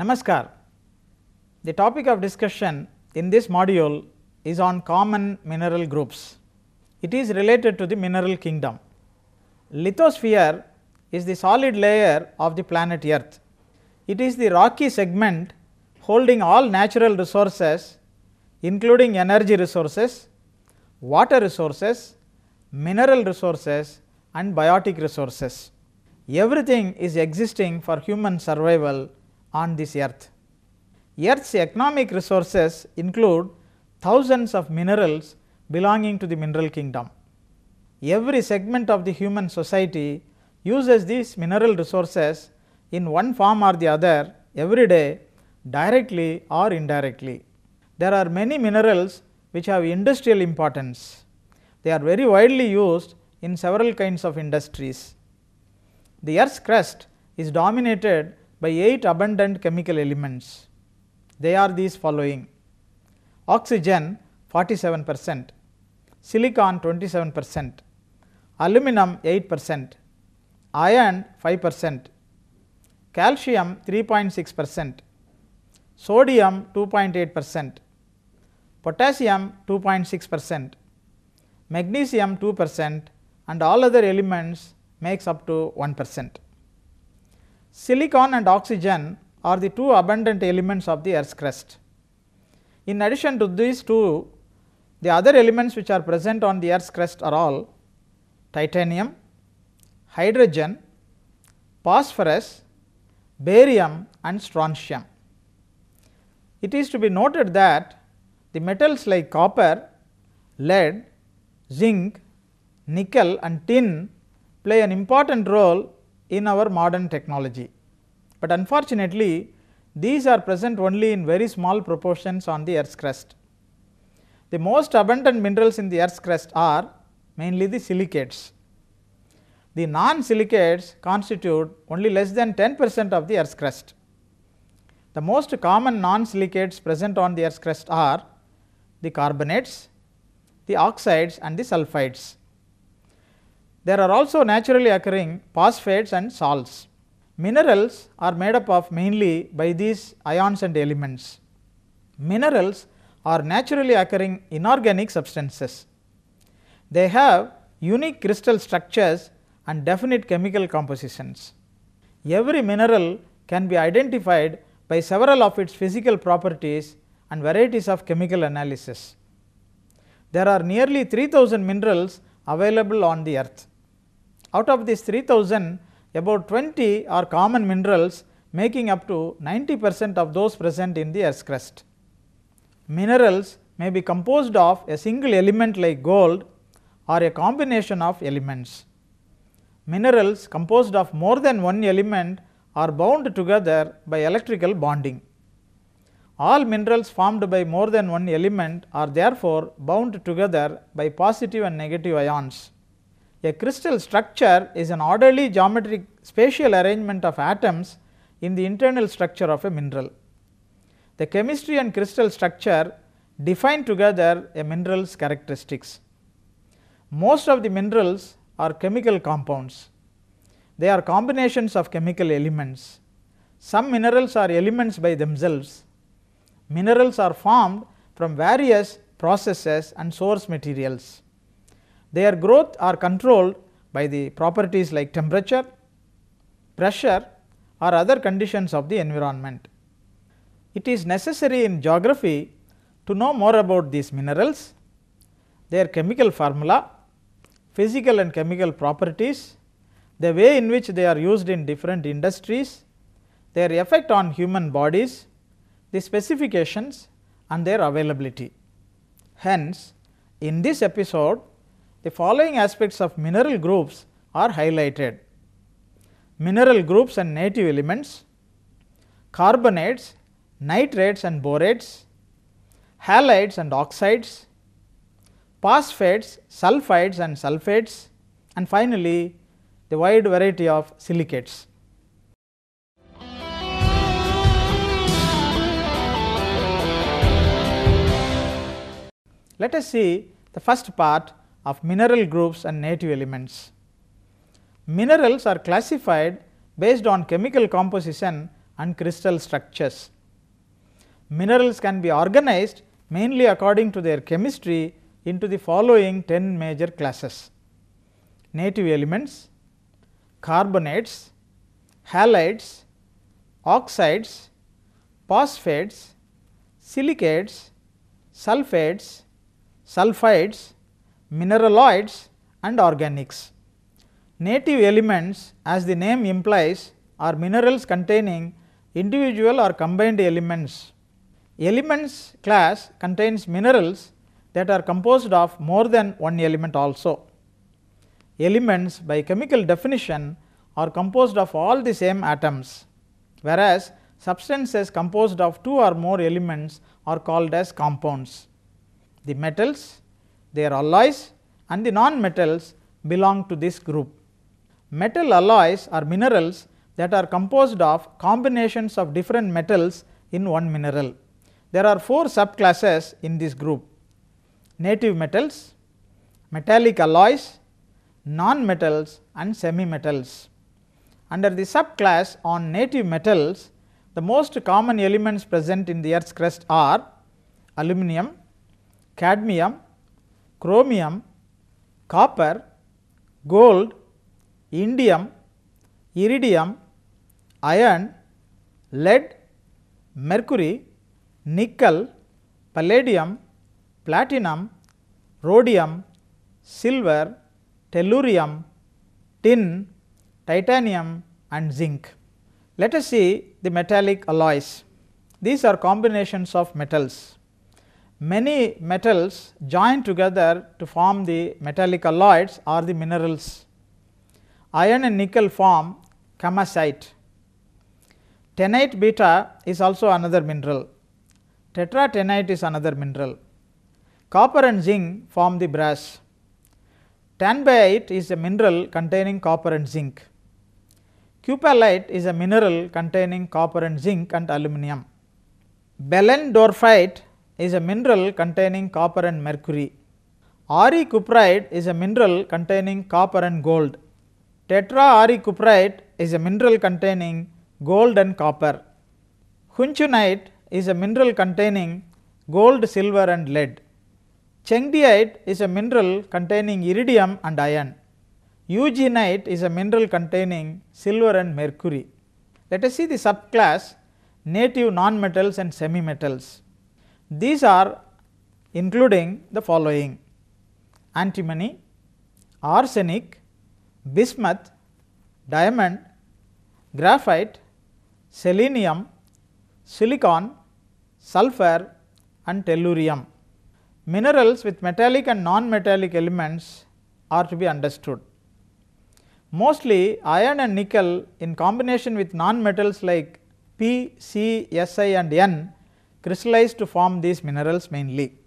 Namaskar. The topic of discussion in this module is on common mineral groups. It is related to the mineral kingdom. Lithosphere is the solid layer of the planet Earth. It is the rocky segment holding all natural resources including energy resources, water resources, mineral resources and biotic resources. Everything is existing for human survival on this earth. Earth's economic resources include thousands of minerals belonging to the mineral kingdom. Every segment of the human society uses these mineral resources in one form or the other every day, directly or indirectly. There are many minerals which have industrial importance. They are very widely used in several kinds of industries. The Earth's crust is dominated by 8 abundant chemical elements. They are these following: oxygen 47%, silicon 27%, aluminum 8%, iron 5%, calcium 3.6%, sodium 2.8%, potassium 2.6%, magnesium 2% and all other elements makes up to 1%. Silicon and oxygen are the two abundant elements of the Earth's crust. In addition to these two, the other elements which are present on the Earth's crust are all titanium, hydrogen, phosphorus, barium and strontium. It is to be noted that the metals like copper, lead, zinc, nickel and tin play an important role in our modern technology, but unfortunately these are present only in very small proportions on the Earth's crust. The most abundant minerals in the Earth's crust are mainly the silicates. The non-silicates constitute only less than 10% of the Earth's crust. The most common non-silicates present on the Earth's crust are the carbonates, the oxides and the sulfides. There are also naturally occurring phosphates and salts. Minerals are made up of mainly by these ions and elements. Minerals are naturally occurring inorganic substances. They have unique crystal structures and definite chemical compositions. Every mineral can be identified by several of its physical properties and varieties of chemical analysis. There are nearly 3000 minerals available on the earth. Out of these 3000, about 20 are common minerals, making up to 90% of those present in the Earth's crust. Minerals may be composed of a single element like gold or a combination of elements. Minerals composed of more than one element are bound together by electrical bonding. All minerals formed by more than one element are therefore bound together by positive and negative ions. A crystal structure is an orderly geometric spatial arrangement of atoms in the internal structure of a mineral. The chemistry and crystal structure define together a mineral's characteristics. Most of the minerals are chemical compounds. They are combinations of chemical elements. Some minerals are elements by themselves. Minerals are formed from various processes and source materials. Their growth are controlled by the properties like temperature, pressure or other conditions of the environment. It is necessary in geography to know more about these minerals, their chemical formula, physical and chemical properties, the way in which they are used in different industries, their effect on human bodies, the specifications and their availability. Hence, in this episode, the following aspects of mineral groups are highlighted: mineral groups and native elements, carbonates, nitrates and borates, halides and oxides, phosphates, sulfides and sulfates, and finally the wide variety of silicates. Let us see the first part of mineral groups and native elements. Minerals are classified based on chemical composition and crystal structures. Minerals can be organized mainly according to their chemistry into the following 10 major classes: native elements, carbonates, halides, oxides, phosphates, silicates, sulfates, sulfides, mineraloids and organics. Native elements, as the name implies, are minerals containing individual or combined elements. Elements class contains minerals that are composed of more than one element also. Elements by chemical definition are composed of all the same atoms, whereas substances composed of two or more elements are called as compounds. The metals, their alloys and the non-metals belong to this group. Metal alloys are minerals that are composed of combinations of different metals in one mineral. There are 4 subclasses in this group: native metals, metallic alloys, non-metals and semi-metals. Under the subclass on native metals, the most common elements present in the earth's crust are aluminum, cadmium, chromium, copper, gold, indium, iridium, iron, lead, mercury, nickel, palladium, platinum, rhodium, silver, tellurium, tin, titanium and zinc. Let us see the metallic alloys. These are combinations of metals. Many metals join together to form the metallic alloys or the minerals. Iron and nickel form kamacite. Tennite beta is also another mineral. Tetratennite is another mineral. Copper and zinc form the brass. Tanbaite is a mineral containing copper and zinc. Cupellite is a mineral containing copper and zinc and aluminum. Belendorfite is a mineral containing copper and mercury. Auricuprite is a mineral containing copper and gold. Tetraauricuprite is a mineral containing gold and copper. Hunchunite is a mineral containing gold, silver and lead. Chengdeite is a mineral containing iridium and iron. Eugenite is a mineral containing silver and mercury. Let us see the subclass native non-metals and semi-metals. These are including the following: antimony, arsenic, bismuth, diamond, graphite, selenium, silicon, sulfur and tellurium. Minerals with metallic and non-metallic elements are to be understood. Mostly iron and nickel in combination with non-metals like P, C, Si and N crystallize to form these minerals mainly.